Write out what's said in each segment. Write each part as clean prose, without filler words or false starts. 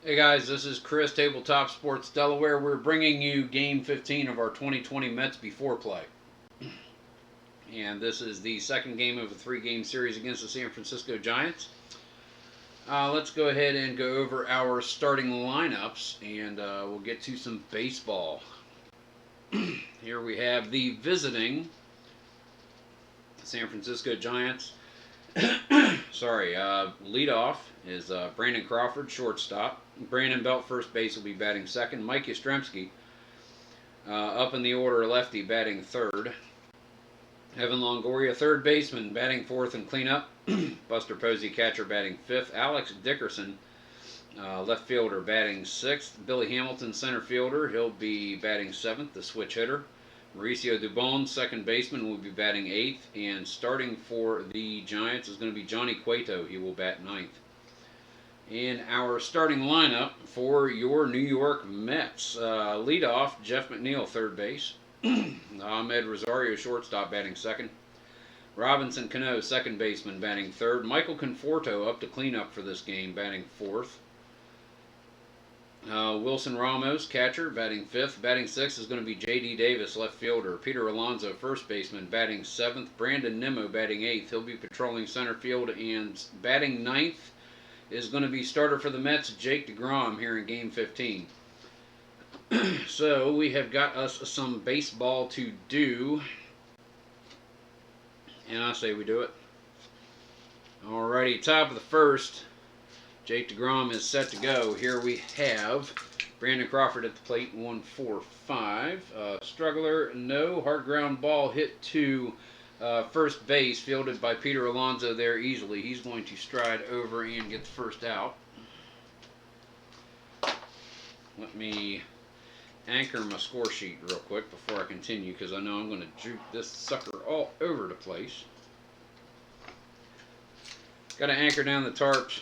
Hey guys, this is Chris, Tabletop Sports Delaware. We're bringing you Game 15 of our 2020 Mets Before Play. And this is the second game of a three-game series against the San Francisco Giants. Let's go ahead and go over our starting lineups, and we'll get to some baseball. Here we have the visiting San Francisco Giants. Leadoff is Brandon Crawford, shortstop. Brandon Belt, first base, will be batting second. Mike Yastrzemski, up in the order, lefty, batting third. Evan Longoria, third baseman, batting fourth and cleanup. Buster Posey, catcher, batting fifth. Alex Dickerson, left fielder, batting sixth. Billy Hamilton, center fielder, he'll be batting seventh, the switch hitter. Mauricio Dubon, second baseman, will be batting eighth. And starting for the Giants is going to be Johnny Cueto. He will bat ninth. In our starting lineup for your New York Mets, leadoff, Jeff McNeil, third base. Ahmed Rosario, shortstop, batting second. Robinson Cano, second baseman, batting third. Michael Conforto up to cleanup for this game, batting fourth. Wilson Ramos, catcher, batting fifth. Batting sixth is going to be J.D. Davis, left fielder. Peter Alonso, first baseman, batting seventh. Brandon Nimmo, batting eighth. He'll be patrolling center field. And batting ninth is going to be starter for the Mets, Jake deGrom, here in Game 15. So we have got us some baseball to do. And I say we do it. Alrighty, top of the first. Jake deGrom is set to go. Here we have Brandon Crawford at the plate, 1-4-5. Struggler, no. Hard ground ball hit to first base, fielded by Peter Alonso there easily. He's going to stride over and get the first out. Let me anchor my score sheet real quick before I continue, because I know I'm going to juke this sucker all over the place. Got to anchor down the tarps.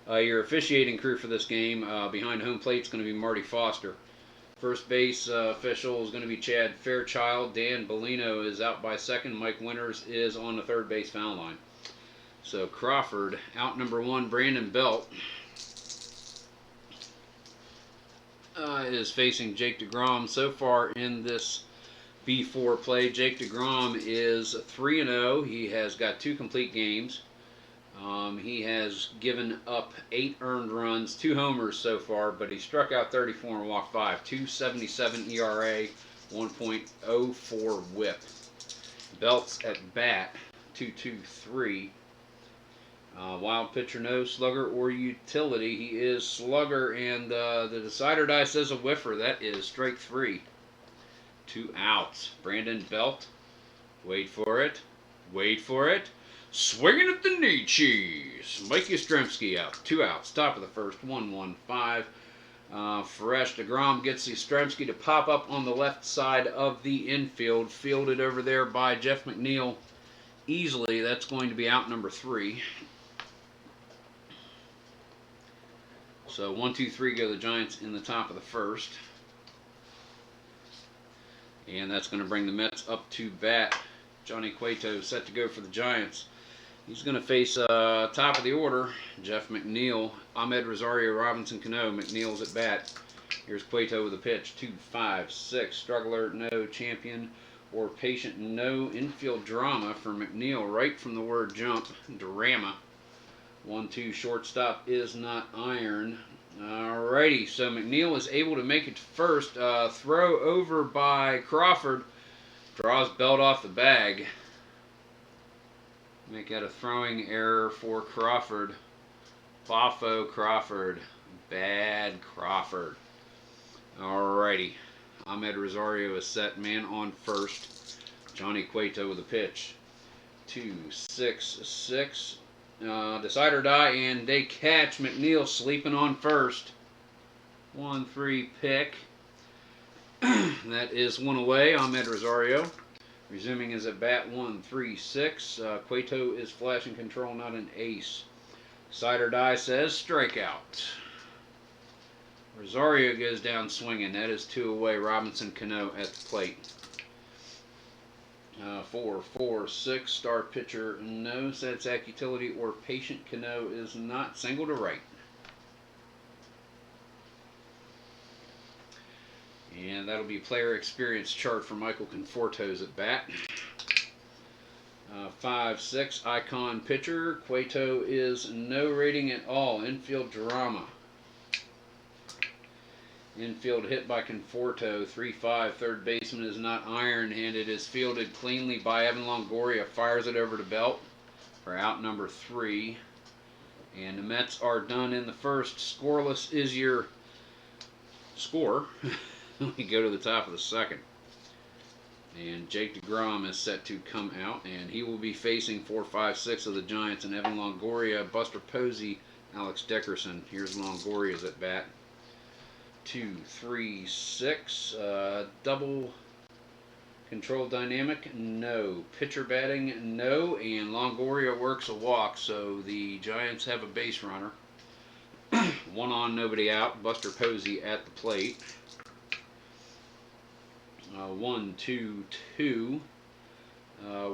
Your officiating crew for this game, behind home plate, is going to be Marty Foster. First base official is going to be Chad Fairchild. Dan Bellino is out by second. Mike Winters is on the third base foul line. So Crawford, out number one. Brandon Belt is facing Jake deGrom. So far in this B4 play, Jake deGrom is 3-0. He has got 2 complete games. He has given up 8 earned runs, 2 homers so far, but he struck out 34 and walked 5. 2.77 ERA, 1.04 WHIP. Belts at bat, 2.23. Wild pitcher, no. Slugger or utility, he is slugger, and the decider die says a whiffer. That is strike 3. 2 outs. Brandon Belt, wait for it, wait for it. Swinging at the knee cheese. Mike Yastrzemski out. 2 outs. Top of the first. 1-1-5. Fresh. deGrom gets Yastrzemski to pop up on the left side of the infield. Fielded over there by Jeff McNeil easily. That's going to be out number 3. So 1-2-3 go the Giants in the top of the first. And that's going to bring the Mets up to bat. Johnny Cueto set to go for the Giants. He's going to face top of the order, Jeff McNeil, Ahmed Rosario, Robinson Cano. McNeil's at bat. Here's Cueto with a pitch. 2-5-6. Struggler, no. Champion or patient, no. Infield drama for McNeil, right from the word jump. Drama. 1-2. Shortstop is not iron. Alrighty, so McNeil is able to make it to first. Throw over by Crawford. Draws Belt off the bag. Make that a throwing error for Crawford. Boffo Crawford. Bad Crawford. Alrighty. Ahmed Rosario is set, man on first. Johnny Cueto with a pitch. 2-6-6. Decide or die, and they catch McNeil sleeping on first. 1-3 pick. That is one away. Ahmed Rosario resuming his at bat. 1-3-6. Cueto is flashing control, not an ace. Decide or die says strikeout. Rosario goes down swinging. That is 2 away. Robinson Cano at the plate. 4-4-6. Star pitcher, no. Setback utility or patient. Cano is not. Single to right. And that'll be player experience chart for Michael Conforto's at bat. 5-6 icon pitcher. Cueto is no rating at all. Infield drama. Infield hit by Conforto. 3-5. Third baseman is not iron, and it is fielded cleanly by Evan Longoria. Fires it over to Belt for out number 3. And the Mets are done in the first. Scoreless is your score. We go to the top of the second. And Jake deGrom is set to come out, and he will be facing 4-5-6 of the Giants, and Evan Longoria, Buster Posey, Alex Dickerson. Here's Longoria's at bat. 2-3-6. Double control dynamic, no. Pitcher batting, no. And Longoria works a walk, so the Giants have a base runner. 1 on, nobody out. Buster Posey at the plate. 1-2-2.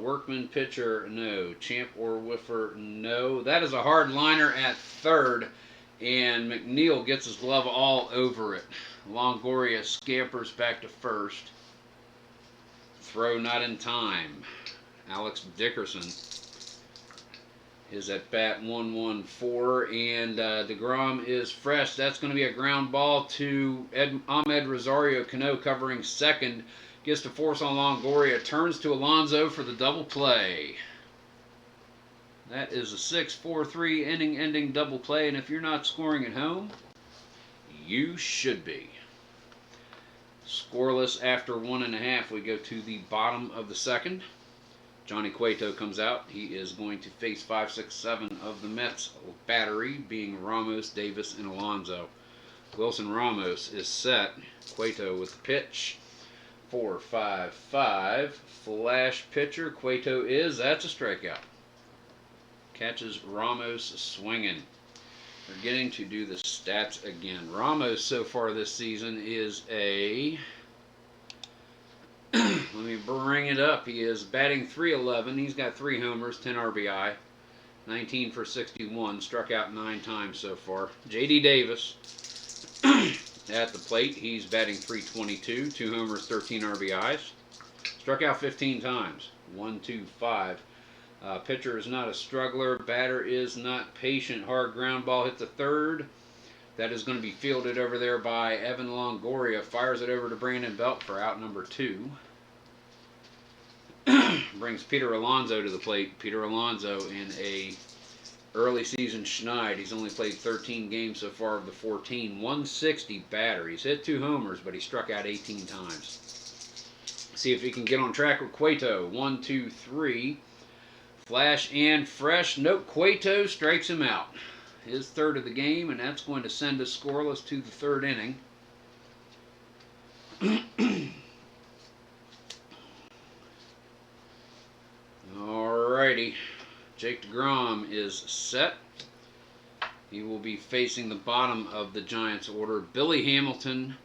Workman pitcher, no. Champ or Whiffer, no. That is a hard liner at third, and McNeil gets his glove all over it. Longoria scampers back to first. Throw not in time. Alex Dickerson is at bat. 1-1-4, and deGrom is fresh. That's going to be a ground ball to Ahmed Rosario Cano covering second. Gets to force on Longoria. Turns to Alonso for the double play. That is a 6-4-3 inning-ending double play, and if you're not scoring at home, you should be. Scoreless after 1.5. We go to the bottom of the second. Johnny Cueto comes out. He is going to face 5, 6, 7 of the Mets battery, being Ramos, Davis, and Alonso. Wilson Ramos is set. Cueto with the pitch. 4-5-5. Flash pitcher. Cueto is. That's a strikeout. Catches Ramos swinging. We're getting to do the stats again. Ramos so far this season is a... Let me bring it up. He is batting .311. He's got 3 homers, 10 RBI, 19 for 61. Struck out 9 times so far. J.D. Davis at the plate. He's batting .322. 2 homers, 13 RBIs. Struck out 15 times. 1-2-5. Pitcher is not a struggler. Batter is not patient. Hard ground ball hit the third. That is going to be fielded over there by Evan Longoria. Fires it over to Brandon Belt for out number 2. Brings Peter Alonso to the plate. Peter Alonso in a early season schneid. He's only played 13 games so far of the 14. 160 batter. He's hit 2 homers, but he struck out 18 times. See if he can get on track with Cueto. 1-2-3. Flash and fresh. Nope, Cueto strikes him out. His third of the game, and that's going to send us scoreless to the third inning. Alrighty. Jake deGrom is set. He will be facing the bottom of the Giants order. Billy Hamilton,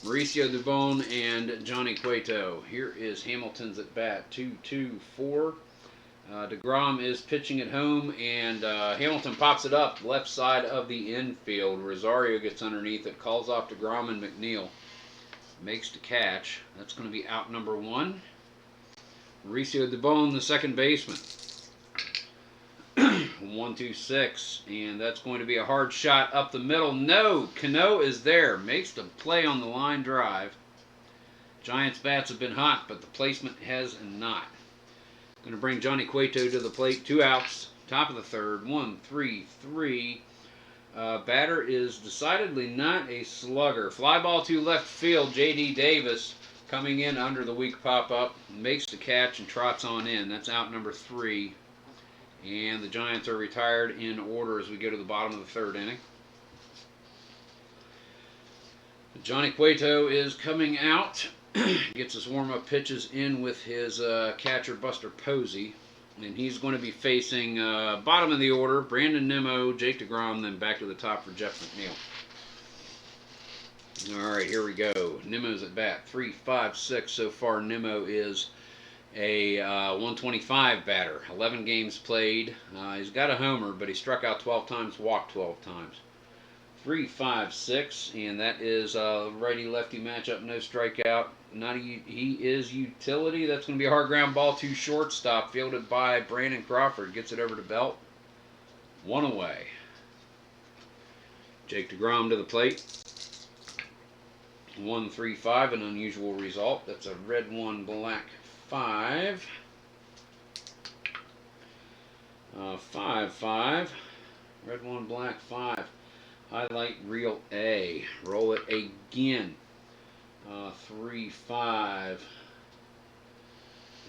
Mauricio Dubon, and Johnny Cueto. Here is Hamilton's at bat. 2-2-4. deGrom is pitching at home, and Hamilton pops it up left side of the infield. Rosario gets underneath it, calls off deGrom and McNeil. Makes the catch. That's going to be out number 1. Mauricio Dubon, the second baseman. 1-2-6, and that's going to be a hard shot up the middle. No, Cano is there. Makes the play on the line drive. Giants bats have been hot, but the placement has not. Going to bring Johnny Cueto to the plate. 2 outs. Top of the third. 1-3-3. Batter is decidedly not a slugger. Fly ball to left field. J.D. Davis coming in under the weak pop-up. Makes the catch and trots on in. That's out number 3. And the Giants are retired in order as we go to the bottom of the third inning. Johnny Cueto is coming out. Gets his warm-up pitches in with his catcher, Buster Posey. And he's going to be facing bottom of the order, Brandon Nimmo, Jake deGrom, then back to the top for Jeff McNeil. All right, here we go. Nimmo's at bat. 3-5-6 so far. Nimmo is a 125 batter. 11 games played. He's got a homer, but he struck out 12 times, walked 12 times. 3, 5, 6, and that is a righty-lefty matchup, no strikeout. He is utility. That's going to be a hard ground ball to shortstop, fielded by Brandon Crawford. Gets it over to Belt. 1 away. Jake deGrom to the plate. 1, 3, 5, an unusual result. That's a red 1, black 5. 5, 5. Red 1, black 5. Highlight reel A. Roll it again. 3, 5.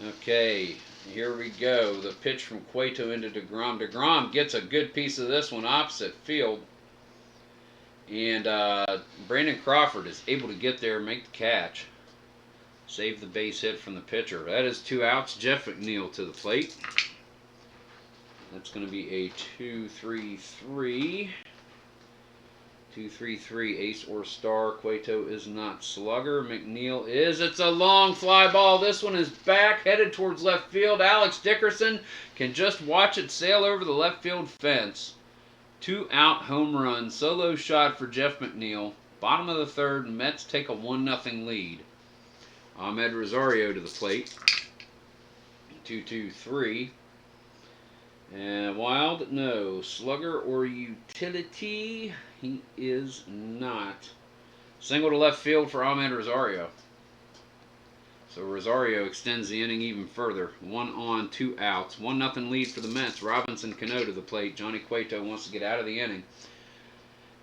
Okay, here we go. The pitch from Cueto into deGrom. deGrom gets a good piece of this one opposite field. And Brandon Crawford is able to get there and make the catch. Save the base hit from the pitcher. That is 2 outs. Jeff McNeil to the plate. That's going to be a 2-3-3. 2-3-3, ace or star. Cueto is not slugger. McNeil is. It's a long fly ball. This one is back, headed towards left field. Alex Dickerson can just watch it sail over the left field fence. 2-out home run. Solo shot for Jeff McNeil. Bottom of the third, Mets take a 1-0 lead. Ahmed Rosario to the plate. 2-2-3. And Wild, no. Slugger or utility, he is not. Single to left field for Ahmed Rosario. So Rosario extends the inning even further. 1 on, 2 outs. 1-0 lead for the Mets. Robinson Cano to the plate. Johnny Cueto wants to get out of the inning.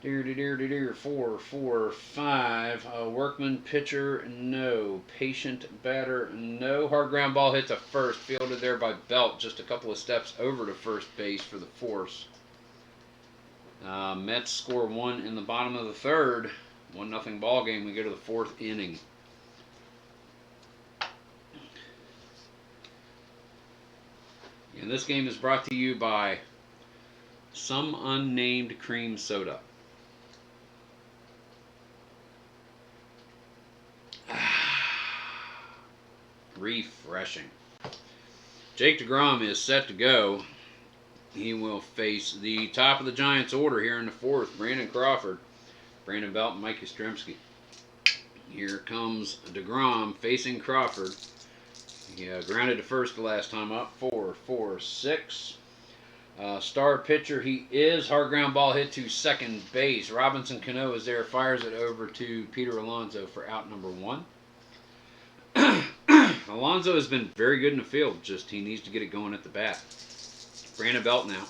4, 4, 5. Workman pitcher, no. Patient batter, no. Hard ground ball hit to first. Fielded there by Belt. Just a couple of steps over to first base for the force. Mets score 1 in the bottom of the third. 1-0 ball game. We go to the 4th inning. And this game is brought to you by some unnamed cream soda. Refreshing. Jake deGrom is set to go. He will face the top of the Giants order here in the 4th. Brandon Crawford, Brandon Belt, and Mike Yastrzemski. Here comes deGrom facing Crawford. He grounded to first the last time up. 4, 4, 6. Star pitcher he is. Hard ground ball hit to second base. Robinson Cano is there. Fires it over to Peter Alonso for out number 1. Alonso has been very good in the field. Just he needs to get it going at the bat. Brandon Belt now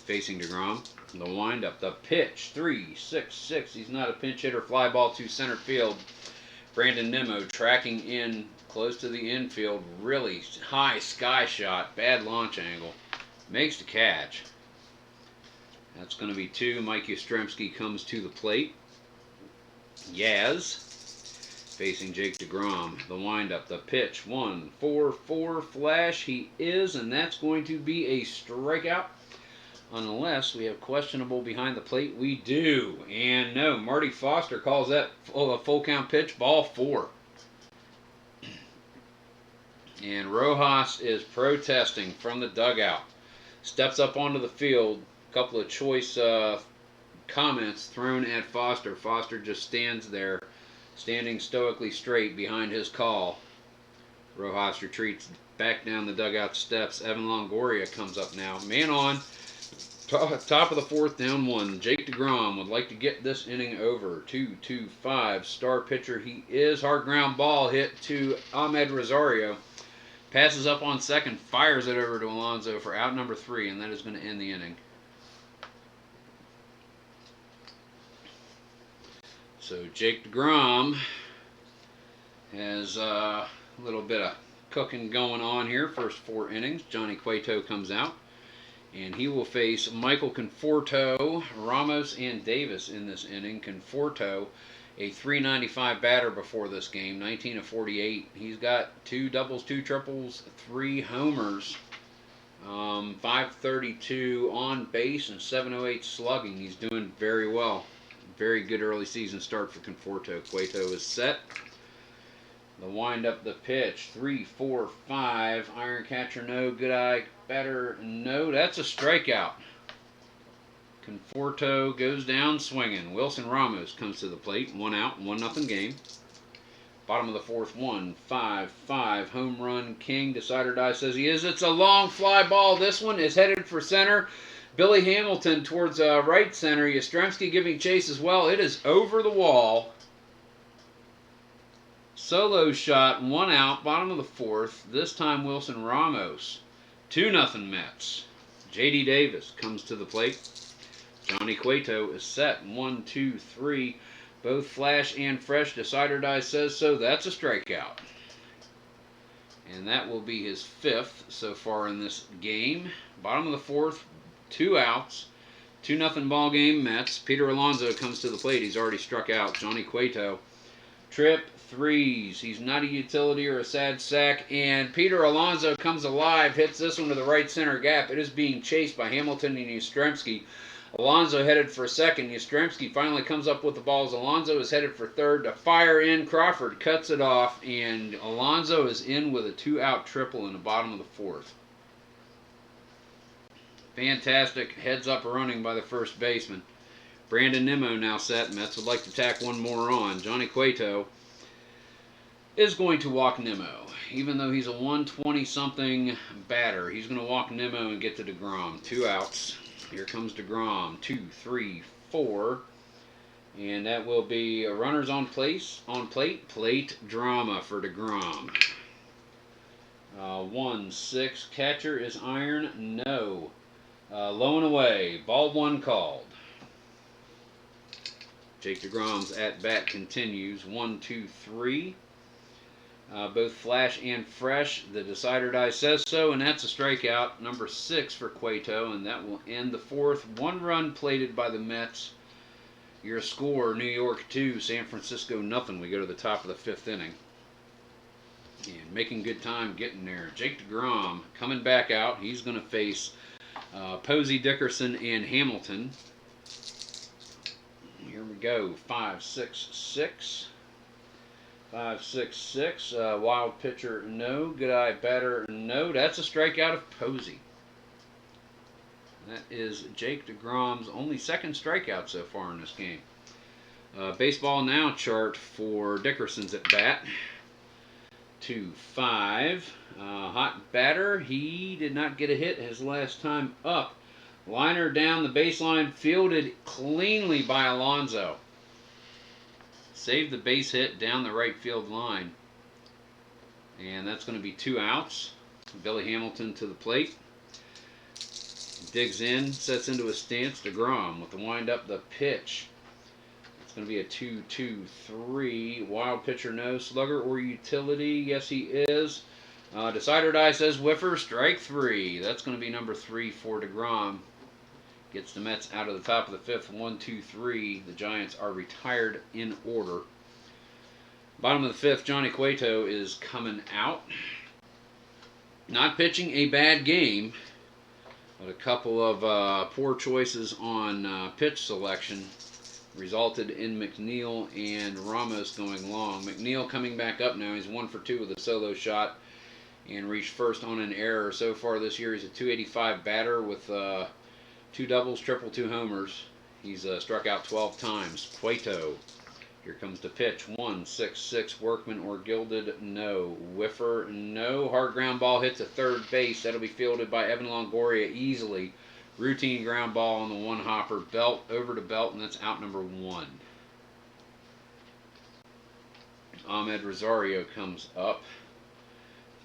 facing deGrom. The windup. The pitch. 3, 6, 6. He's not a pinch hitter. Fly ball to center field. Brandon Nimmo tracking in close to the infield. Really high sky shot. Bad launch angle. Makes the catch. That's going to be 2. Mike Yastrzemski comes to the plate. Yaz facing Jake deGrom. The windup. The pitch. 1, 4, 4. Flash. He is, and that's going to be a strikeout. Unless we have questionable behind the plate. We do. And no, Marty Foster calls that a full count pitch. Ball 4. And Rojas is protesting from the dugout. Steps up onto the field. A couple of choice comments thrown at Foster. Foster just stands there, standing stoically straight behind his call. Rojas retreats back down the dugout steps. Evan Longoria comes up now. Man on. Top of the 4th, down 1. Jake deGrom would like to get this inning over. 2, 2, 5. Star pitcher he is. Hard ground ball hit to Ahmed Rosario. Passes up on second. Fires it over to Alonso for out number 3. And that is going to end the inning. So Jake deGrom has a little bit of cooking going on here. First 4 innings. Johnny Cueto comes out. And he will face Michael Conforto, Ramos, and Davis in this inning. Conforto, a .395 batter before this game, 19 of 48. He's got 2 doubles, 2 triples, 3 homers, 532 on base, and 708 slugging. He's doing very well. Very good early season start for Conforto. Cueto is set. The windup, the pitch. 3, 4, 5. Iron catcher, no. Good eye batter, no. That's a strikeout. Conforto goes down swinging. Wilson Ramos comes to the plate. 1 out, 1-0 game. Bottom of the fourth, 1-5-5. Home run king. Decider die says he is. It's a long fly ball. This one is headed for center. Billy Hamilton towards right center. Yastrzemski giving chase as well. It is over the wall. Solo shot, 1 out. Bottom of the fourth. This time Wilson Ramos. 2-0 Mets. J.D. Davis comes to the plate. Johnny Cueto is set. 1, 2, 3. Both flash and fresh. Decider die says so. That's a strikeout. And that will be his 5th so far in this game. Bottom of the fourth, 2 outs. 2-0 ball game, Mets. Peter Alonso comes to the plate. He's already struck out. Johnny Cueto. Trip, 3s. He's not a utility or a sad sack. And Peter Alonso comes alive. Hits this one to the right center gap. It is being chased by Hamilton and Yastrzemski. Alonso headed for second. Yastrzemski finally comes up with the balls. Alonso is headed for third to fire in. Crawford cuts it off, and Alonso is in with a 2-out triple in the bottom of the fourth. Fantastic heads-up running by the first baseman. Brandon Nimmo now set. Mets would like to tack one more on. Johnny Cueto is going to walk Nimmo. Even though he's a 120-something batter, he's going to walk Nimmo and get to deGrom. 2 outs. Here comes deGrom. 2, 3, 4. And that will be runners on plate. Plate drama for deGrom. 1-6. Catcher is iron. No. Low and away. Ball 1 called. Jake deGrom's at-bat continues. 1, 2, 3. Both flash and fresh. The decider die says so, and that's a strikeout. Number 6 for Cueto, and that will end the fourth. 1 run plated by the Mets. Your score, New York 2, San Francisco nothing. We go to the top of the 5th inning. And making good time getting there. Jake deGrom coming back out. He's going to face Posey, Dickerson, and Hamilton. Here we go. 5, 6, 6. 5, 6, 6. Wild pitcher, no. Good eye batter, no. That's a strikeout of Posey. That is Jake deGrom's only 2nd strikeout so far in this game. Baseball Now chart for Dickerson's at bat. 2, 5. Hot batter. He did not get a hit his last time up. Liner down the baseline, fielded cleanly by Alonso. Saved the base hit down the right field line. And that's going to be 2 outs. Billy Hamilton to the plate. Digs in, sets into a stance. deGrom with the wind up the pitch. It's going to be a 2, 2, 3. Wild pitcher, no. Slugger or utility, yes he is. Decider die says whiffer, strike 3. That's going to be number 3 for deGrom. Gets the Mets out of the top of the 5th. 1, 2, 3. The Giants are retired in order. Bottom of the 5th, Johnny Cueto is coming out. Not pitching a bad game, but a couple of poor choices on pitch selection resulted in McNeil and Ramos going long. McNeil coming back up now. He's 1 for 2 with a solo shot and reached first on an error. So far this year, he's a .285 batter with 2 doubles, triple, 2 homers. He's struck out 12 times. Cueto. Here comes the pitch. 1, 6, 6. Workman or Gilded, no. Whiffer, no. Hard ground ball hits a third base. That'll be fielded by Evan Longoria easily. Routine ground ball on the 1-hopper. Belt over to Belt, and that's out number 1. Ahmed Rosario comes up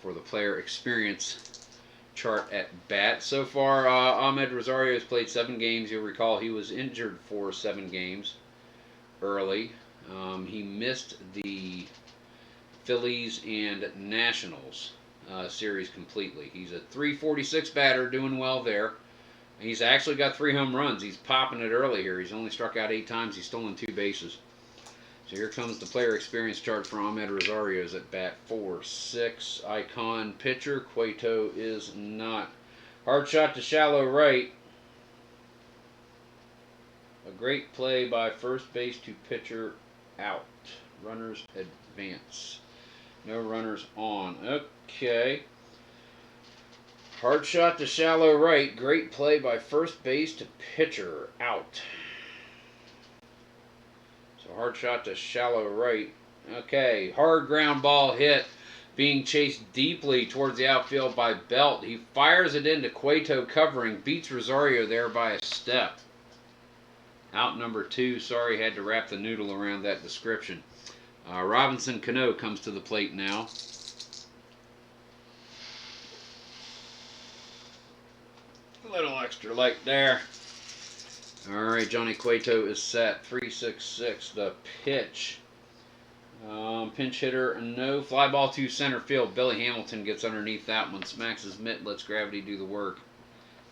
for the player experience chart at bat. So far, Ahmed Rosario has played 7 games. You'll recall he was injured for 7 games early. He missed the Phillies and Nationals series completely. He's a .346 batter, doing well there. He's actually got 3 home runs. He's popping it early here. He's only struck out 8 times. He's stolen 2 bases. So here comes the player experience chart for Ahmed Rosario's at bat. 4, 6. Icon pitcher. Cueto is not. Hard shot to shallow right. A great play by first base to pitcher out. Runners advance. No runners on. Okay. Hard shot to shallow right. Great play by first base to pitcher. Out. So hard shot to shallow right. Okay, hard ground ball hit. Being chased deeply towards the outfield by Belt. He fires it into Cueto covering. Beats Rosario there by a step. Out number 2. Sorry, had to wrap the noodle around that description. Robinson Cano comes to the plate now. A little extra light there. Alright, Johnny Cueto is set. 3-6-6. The pitch. Pinch hitter, no. Fly ball to center field. Billy Hamilton gets underneath that one. Smacks his mitt, lets gravity do the work.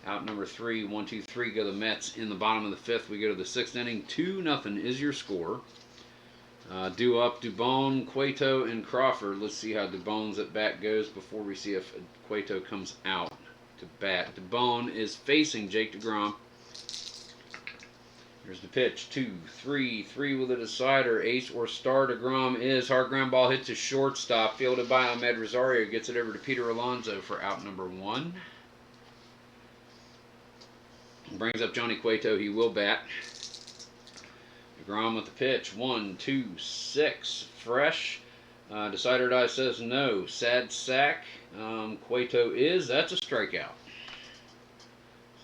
Out number 3. 1-2-3 go the Mets. In the bottom of the 5th, we go to the 6th inning. 2-0 is your score. Due up, Dubon, Cueto, and Crawford. Let's see how Dubon's at bat goes before we see if Cueto comes out to bat. Dubon is facing Jake deGrom. Here's the pitch. 2-3 with a decider. Ace or star. deGrom is hard ground ball hit to shortstop. Fielded by Ahmed Rosario. Gets it over to Peter Alonso for out number 1. Brings up Johnny Cueto. He will bat. deGrom with the pitch. 1-2-6. Fresh. Decider die says no. Sad sack. Cueto is. That's a strikeout.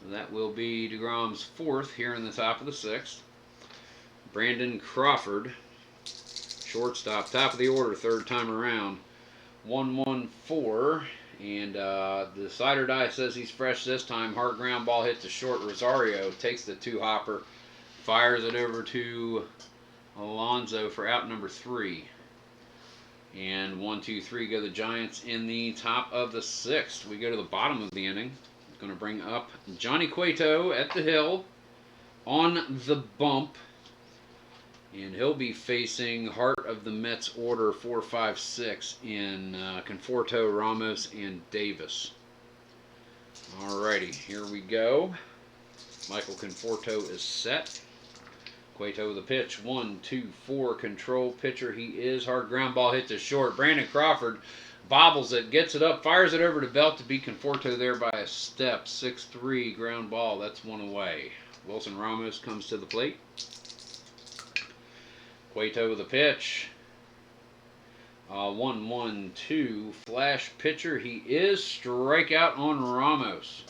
So that will be deGrom's 4th here in the top of the 6th. Brandon Crawford, shortstop, top of the order, 3rd time around. 1-1-4, and the decider die says he's fresh this time. Hard ground ball hit to short. Rosario takes the 2-hopper, fires it over to Alonso for out number 3. And 1-2-3 go the Giants in the top of the 6th. We go to the bottom of the inning. Going to bring up Johnny Cueto at the hill on the bump. And he'll be facing heart of the Mets order 4-5-6 in Conforto, Ramos, and Davis. Alrighty, here we go. Michael Conforto is set. Cueto with the pitch. 1-2-4 control pitcher. He is. Hard ground ball hit to short. Brandon Crawford bobbles it, gets it up, fires it over to Belt to beat Conforto there by a step. 6-3 ground ball. That's one away. Wilson Ramos comes to the plate. Cueto with a pitch. 1-1-2 flash pitcher. He is. Strikeout on Ramos.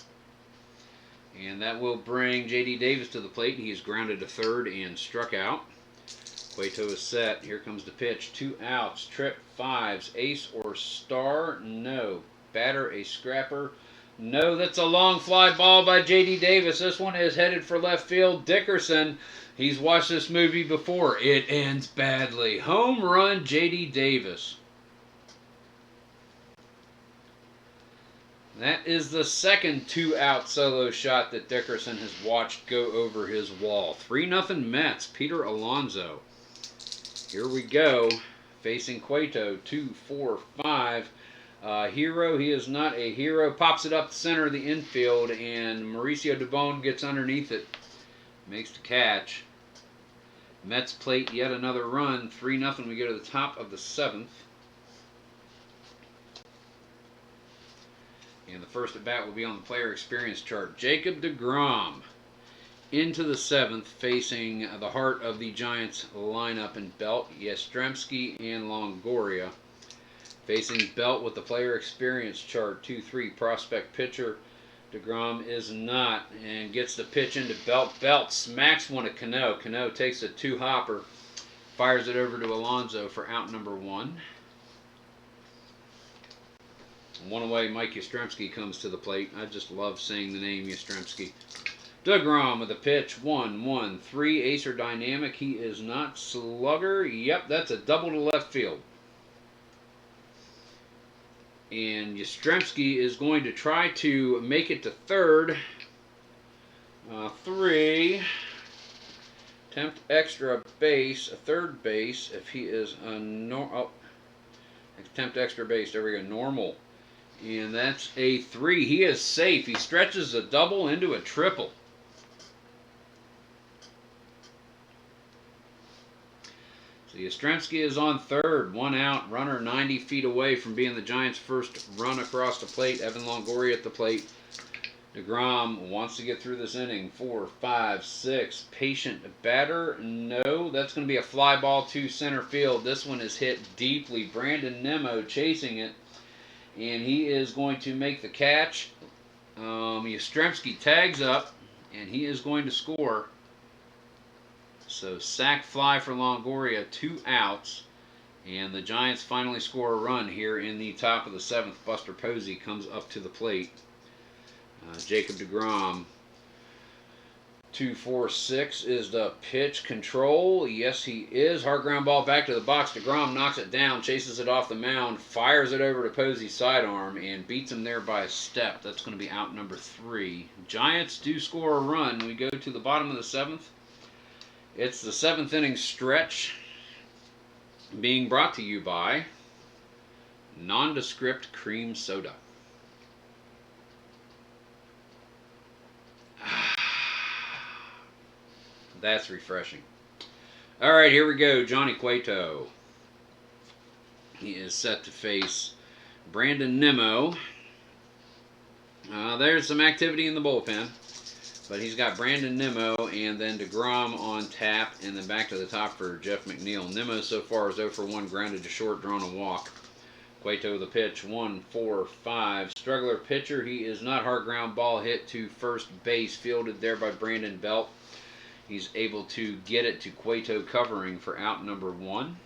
And that will bring J.D. Davis to the plate. He is grounded to 3rd and struck out. Cueto is set. Here comes the pitch. 2 outs. Trip 5s. Ace or star? No. Batter, a scrapper? No. That's a long fly ball by J.D. Davis. This one is headed for left field. Dickerson. He's watched this movie before. It ends badly. Home run, J.D. Davis. That is the second 2-out solo shot that Dickerson has watched go over his wall. 3-0 Mets. Peter Alonso. Here we go. Facing Cueto. 2-4-5. Hero. He is not a hero. Pops it up the center of the infield, and Mauricio Dubon gets underneath it. Makes the catch. Mets plate yet another run. 3-0. We go to the top of the 7th. And the first at bat will be on the player experience chart. Jacob deGrom into the 7th, facing the heart of the Giants lineup in Belt, Yastrzemski, and Longoria. Facing Belt with the player experience chart. 2-3 prospect pitcher. deGrom is not, and gets the pitch into Belt. Belt smacks one at Cano. Cano takes a 2-hopper, fires it over to Alonso for out number 1. One away, Mike Yastrzemski comes to the plate. I just love saying the name Yastrzemski. deGrom with a pitch. 1-1-3. Acer dynamic. He is not. Slugger. Yep, that's a double to left field. And Yastrzemski is going to try to make it to 3rd. 3. Attempt extra base. A 3rd base if he is a attempt extra base. There we go. Normal. And that's a 3. He is safe. He stretches a double into a triple. So Yastrzemski is on third, 1 out, runner 90 feet away from being the Giants' first run across the plate. Evan Longoria at the plate. deGrom wants to get through this inning. 4, 5, 6. Patient batter. No, that's going to be a fly ball to center field. This one is hit deeply. Brandon Nimmo chasing it, and he is going to make the catch. Yastrzemski tags up, and he is going to score. So sac fly for Longoria, 2 outs. And the Giants finally score a run here in the top of the 7th. Buster Posey comes up to the plate. Jacob deGrom, 2-4-6 is the pitch. Control. Yes, he is. Hard ground ball back to the box. deGrom knocks it down, chases it off the mound, fires it over to Posey's sidearm, and beats him there by a step. That's going to be out number 3. Giants do score a run. We go to the bottom of the 7th. It's the 7th inning stretch, being brought to you by Nondescript Cream Soda. That's refreshing. All right, here we go. Johnny Cueto. He is set to face Brandon Nimmo. There's some activity in the bullpen, but he's got Brandon Nimmo and then deGrom on tap, and then back to the top for Jeff McNeil. Nimmo so far is 0 for 1, grounded to short, drawn a walk. Cueto the pitch, 1-4-5. Struggler pitcher. He is not. Hard ground ball hit to first base, fielded there by Brandon Belt. He's able to get it to Cueto covering for out number 1.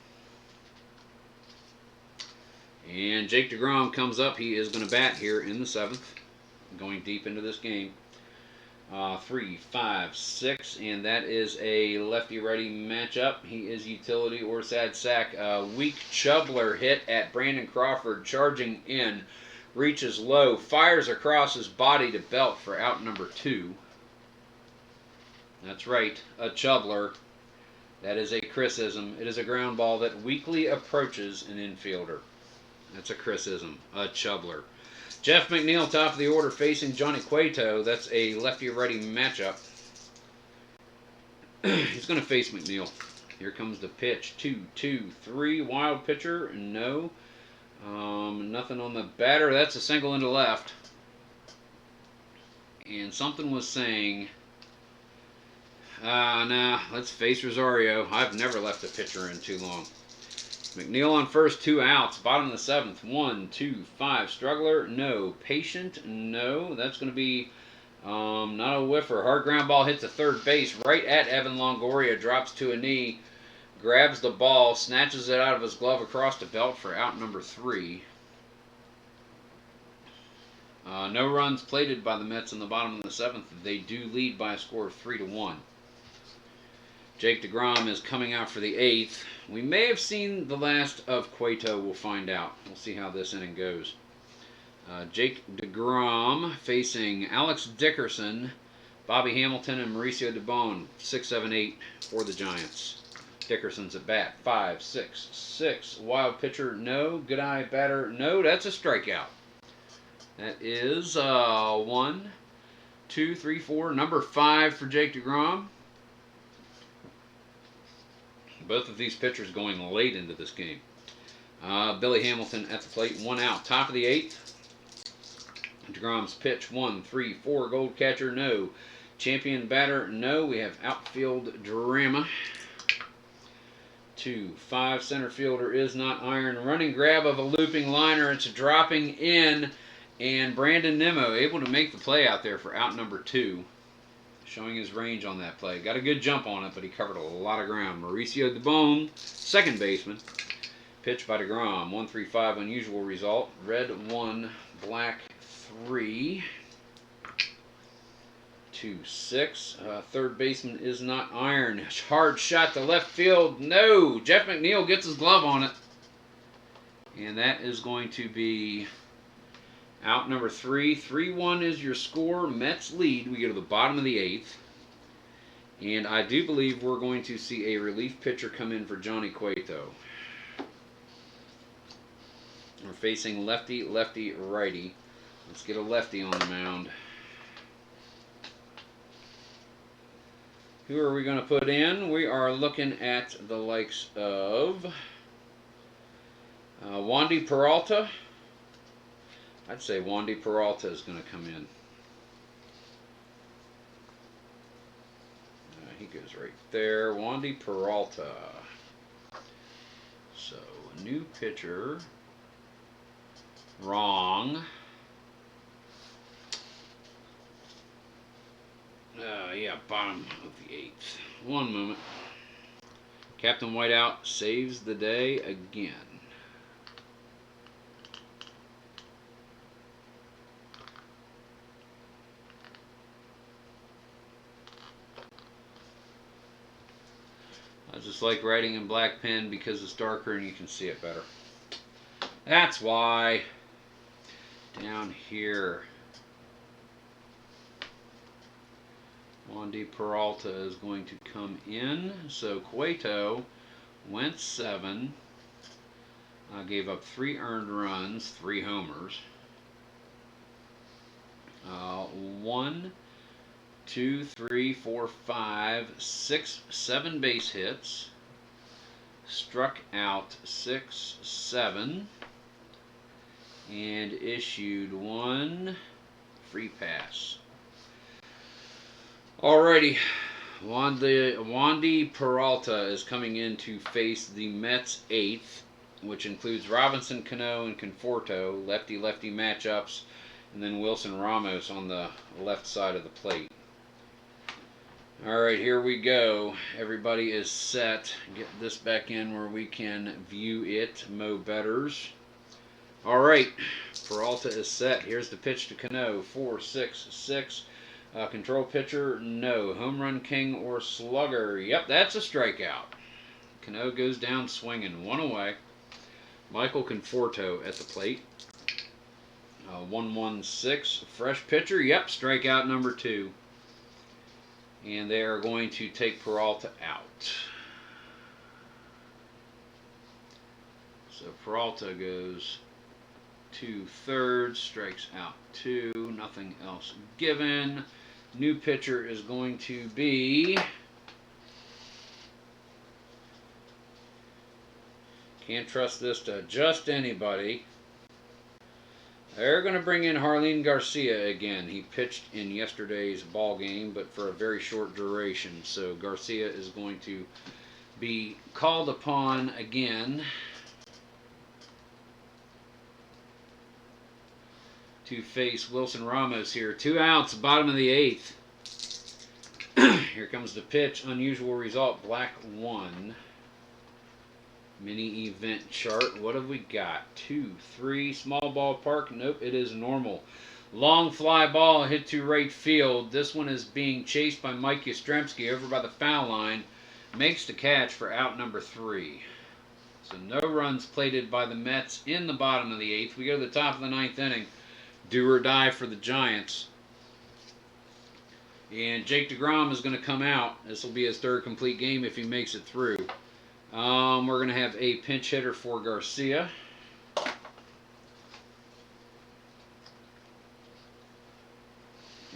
And Jake deGrom comes up. He is going to bat here in the 7th, going deep into this game. 3, 5, 6, and that is a lefty-righty matchup. He is utility or sad sack. Weak Chubler hit at Brandon Crawford, charging in, reaches low, fires across his body to Belt for out number 2. That's right, a Chubler. That is a Chrisism. It is a ground ball that weakly approaches an infielder. That's a Chrisism, a Chubler. Jeff McNeil, top of the order, facing Johnny Cueto. That's a lefty-righty matchup. He's going to face McNeil. Here comes the pitch. 2-2-3. Wild pitcher. No. Nothing on the batter. That's a single into left. And something was saying, nah, let's face Rosario. I've never left a pitcher in too long. McNeil on first, 2 outs. Bottom of the 7th. 1, 2, 5. Struggler, no. Patient, no. That's going to be not a whiffer. Hard ground ball hits the third base right at Evan Longoria. Drops to a knee. Grabs the ball. Snatches it out of his glove across the belt for out number 3. No runs plated by the Mets in the bottom of the 7th. They do lead by a score of 3-1. Jake deGrom is coming out for the 8th. We may have seen the last of Cueto. We'll find out. We'll see how this inning goes. Jake deGrom facing Alex Dickerson, Bobby Hamilton, and Mauricio Dubon. 6, 7, 8 for the Giants. Dickerson's at bat. 5, 6, 6. Wild pitcher, no. Good eye batter, no. That's a strikeout. That is 1, 2, 3, 4. Number 5 for Jake deGrom. Both of these pitchers going late into this game. Billy Hamilton at the plate, 1 out. Top of the 8th. deGrom's pitch, 1, 3, 4. Gold catcher, no. Champion batter, no. We have outfield drama. 2, 5. Center fielder is not iron. Running grab of a looping liner. It's dropping in. And Brandon Nimmo able to make the play out there for out number 2. Showing his range on that play. Got a good jump on it, but he covered a lot of ground. Mauricio Dubon, second baseman. Pitch by deGrom. 1-3-5, unusual result. Red 1, black 3. 2-6. Third baseman is not iron. Hard shot to left field. No. Jeff McNeil gets his glove on it. And that is going to be out number 3. 3-1 is your score. Mets lead. We go to the bottom of the 8th. And I do believe we're going to see a relief pitcher come in for Johnny Cueto. We're facing lefty, lefty, righty. Let's get a lefty on the mound. Who are we going to put in? We are looking at the likes of Wandy Peralta. I'd say Wandy Peralta is going to come in. He goes right there. Wandy Peralta. So, a new pitcher. Wrong. Yeah, bottom of the 8th. One moment. Captain Whiteout saves the day again. I just like writing in black pen because it's darker and you can see it better. That's why. Down here. Wandy Peralta is going to come in. So Cueto went 7. Gave up 3 earned runs, 3 homers. 1, 2, 3, 4, 5, 6, 7 base hits. Struck out 6, 7. And issued 1 free pass. Alrighty, Wandy Peralta is coming in to face the Mets 8th, which includes Robinson Cano and Conforto, lefty-lefty matchups, and then Wilson Ramos on the left side of the plate. Alright, here we go. Everybody is set. Get this back in where we can view it. Mo Betters. Alright, Peralta is set. Here's the pitch to Cano. 4-6-6. Control pitcher, no. Home run king or slugger. Yep, that's a strikeout. Cano goes down swinging. 1 away. Michael Conforto at the plate. 1-1-6. Fresh pitcher. Yep, strikeout number 2. And they are going to take Peralta out. So Peralta goes 2/3, strikes out 2, nothing else given. New pitcher is going to be, can't trust this to just anybody. They're going to bring in Jarlin Garcia again. He pitched in yesterday's ball game, but for a very short duration. So Garcia is going to be called upon again to face Wilson Ramos here. 2 outs, bottom of the 8th. Here comes the pitch. Unusual result, black 1. Mini event chart. What have we got? 2, 3, small ballpark. Nope, it is normal. Long fly ball hit to right field. This one is being chased by Mike Yastrzemski over by the foul line. Makes the catch for out number 3. So no runs plated by the Mets in the bottom of the 8th. We go to the top of the 9th inning. Do or die for the Giants. And Jake deGrom is going to come out. This will be his 3rd complete game if he makes it through. We're going to have a pinch hitter for Garcia.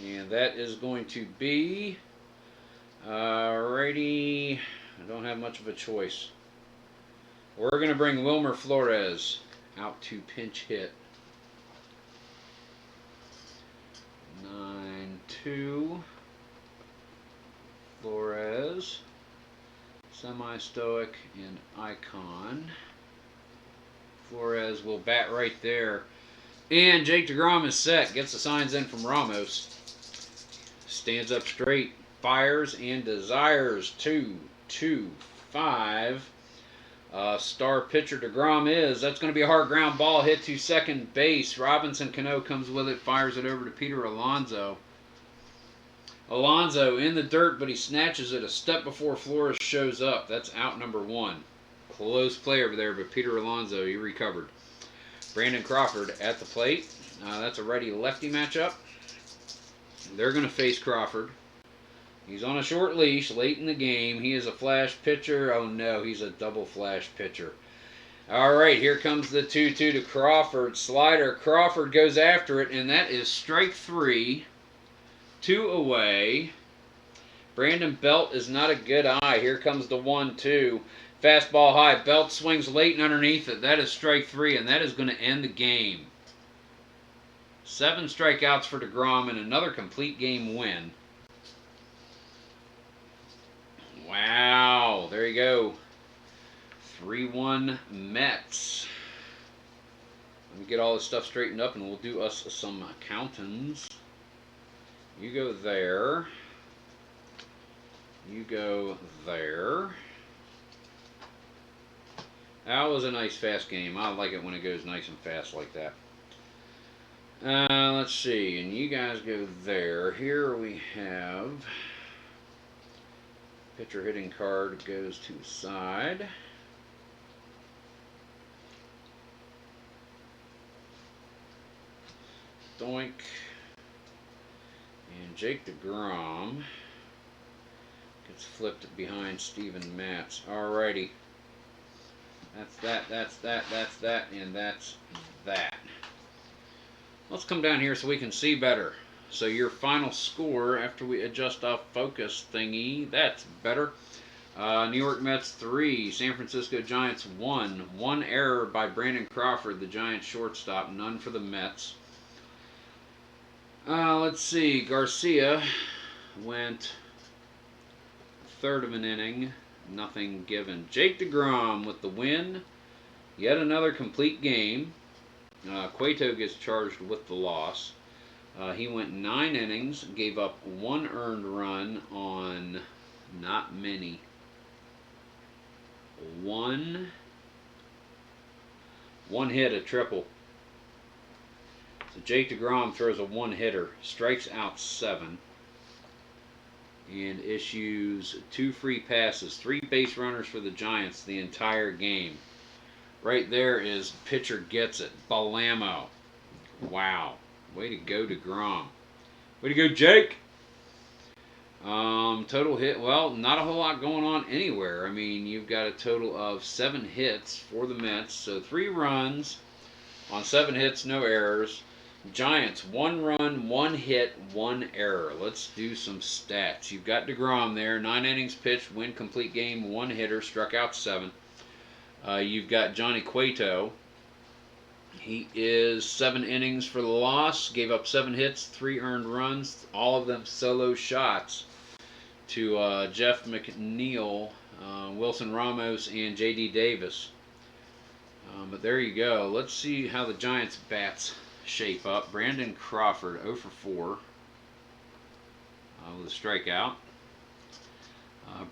And that is going to be, alrighty, I don't have much of a choice. We're going to bring Wilmer Flores out to pinch hit. 9-2. Flores. Semi-stoic and icon. Flores will bat right there. And Jake deGrom is set. Gets the signs in from Ramos. Stands up straight. Fires and desires. 2-2-5. Star pitcher deGrom is. That's going to be a hard ground ball hit to second base. Robinson Cano comes with it. Fires it over to Peter Alonso. Alonso in the dirt, but he snatches it a step before Flores shows up. That's out number 1. Close play over there, but Peter Alonso, he recovered. Brandon Crawford at the plate. That's a righty-lefty matchup. They're going to face Crawford. He's on a short leash late in the game. He is a flash pitcher. Oh no, he's a double flash pitcher. All right, here comes the 2-2 to Crawford. Slider. Crawford goes after it, and that is strike 3. 2 away. Brandon Belt is not a good eye. Here comes the 1-2. Fastball high. Belt swings late and underneath it. That is strike 3, and that is going to end the game. 7 strikeouts for deGrom and another complete game win. Wow. There you go. 3-1 Mets. Let me get all this stuff straightened up and we'll do us some accountants. You go there. You go there. That was a nice fast game. I like it when it goes nice and fast like that. Let's see. And you guys go there. Here we have pitcher hitting card goes to the side. Doink. And Jake deGrom gets flipped behind Steven Matz. Alrighty. That's that, that's that, that's that, and that's that. Let's come down here so we can see better. So your final score after we adjust our focus thingy, that's better. New York Mets 3, San Francisco Giants 1. 1 error by Brandon Crawford, the Giants shortstop, none for the Mets. Let's see, Garcia went third of an inning, nothing given. Jake deGrom with the win, yet another complete game. Cueto gets charged with the loss. He went 9 innings, gave up 1 earned run on not many. One hit, a triple. So Jake deGrom throws a 1-hitter, strikes out 7, and issues 2 free passes, 3 base runners for the Giants the entire game. Right there is pitcher gets it, Balamo. Wow, way to go deGrom. Way to go, Jake. Total hit, well, not a whole lot going on anywhere. I mean, you've got a total of 7 hits for the Mets, so 3 runs on 7 hits, no errors. Giants, 1 run, 1 hit, 1 error. Let's do some stats. You've got deGrom there, 9 innings pitched, win complete game, 1 hitter, struck out 7. You've got Johnny Cueto. He is 7 innings for the loss, gave up 7 hits, 3 earned runs, all of them solo shots to Jeff McNeil, Wilson Ramos, and J.D. Davis. But there you go. Let's see how the Giants' bats shape up. Brandon Crawford 0 for 4 with a strikeout.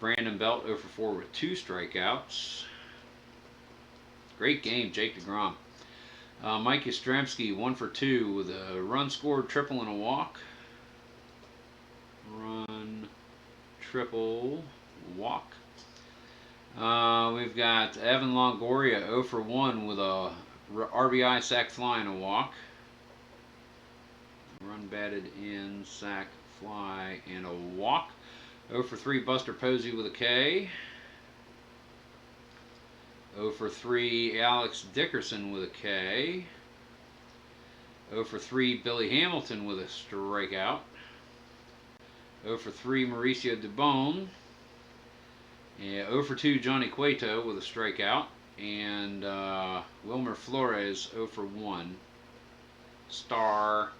Brandon Belt 0 for 4 with 2 strikeouts. Great game, Jake deGrom. Mike Yastrzemski 1 for 2 with a run scored, triple, and a walk. Run, triple, walk. We've got Evan Longoria 0 for 1 with a RBI, sac fly, and a walk. Run batted in, sac fly, and a walk. 0 for 3 Buster Posey with a K. 0 for 3 Alex Dickerson with a K. 0 for 3 Billy Hamilton with a strikeout. 0 for 3 Mauricio Dubon. 0 for 2 Johnny Cueto with a strikeout. And Wilmer Flores 0 for 1. Star.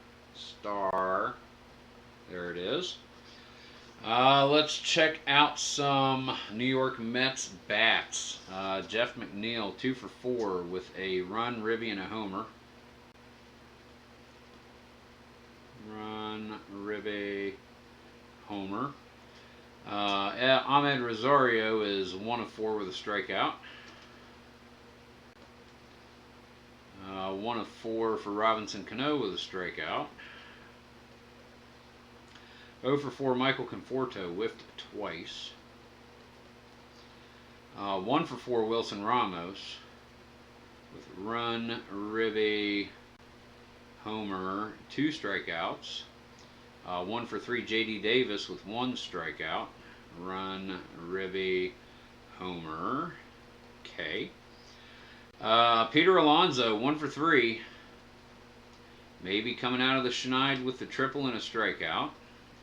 There it is. Let's check out some New York Mets bats. Jeff McNeil 2 for 4 with a run, ribby, and a homer. Run, ribby, homer. Ahmed Rosario is 1 of 4 with a strikeout. 1 of 4 for Robinson Cano with a strikeout. 0 for 4 Michael Conforto, whiffed twice. 1 for 4 Wilson Ramos with run, ribby, homer, 2 strikeouts. 1 for 3 J.D. Davis with 1 strikeout. Run, ribby, homer, K. Peter Alonso 1 for 3. Maybe coming out of the Schneid with the triple and a strikeout.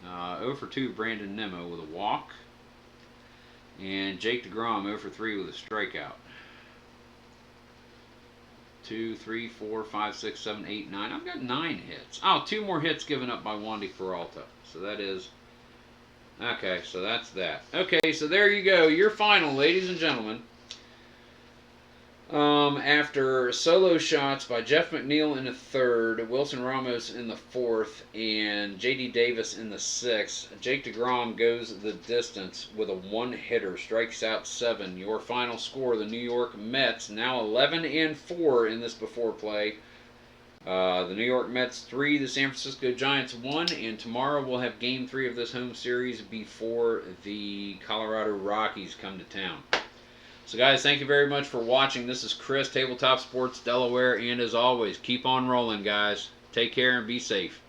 0 for 2 Brandon Nimmo with a walk. And Jake deGrom 0 for 3 with a strikeout. 2, 3, 4, 5, 6, 7, 8, 9. I've got 9 hits. Oh, 2 more hits given up by Wandy Peralta. So that is... Okay, so that's that. Okay, so there you go. Your final, ladies and gentlemen. After solo shots by Jeff McNeil in the 3rd, Wilson Ramos in the 4th, and J.D. Davis in the 6th, Jake deGrom goes the distance with a one-hitter, strikes out 7. Your final score, the New York Mets, now 11-4 in this before play. The New York Mets 3, the San Francisco Giants 1, and tomorrow we'll have Game 3 of this home series before the Colorado Rockies come to town. So guys, thank you very much for watching. This is Chris, Tabletop Sports Delaware, and as always, keep on rolling, guys. Take care and be safe.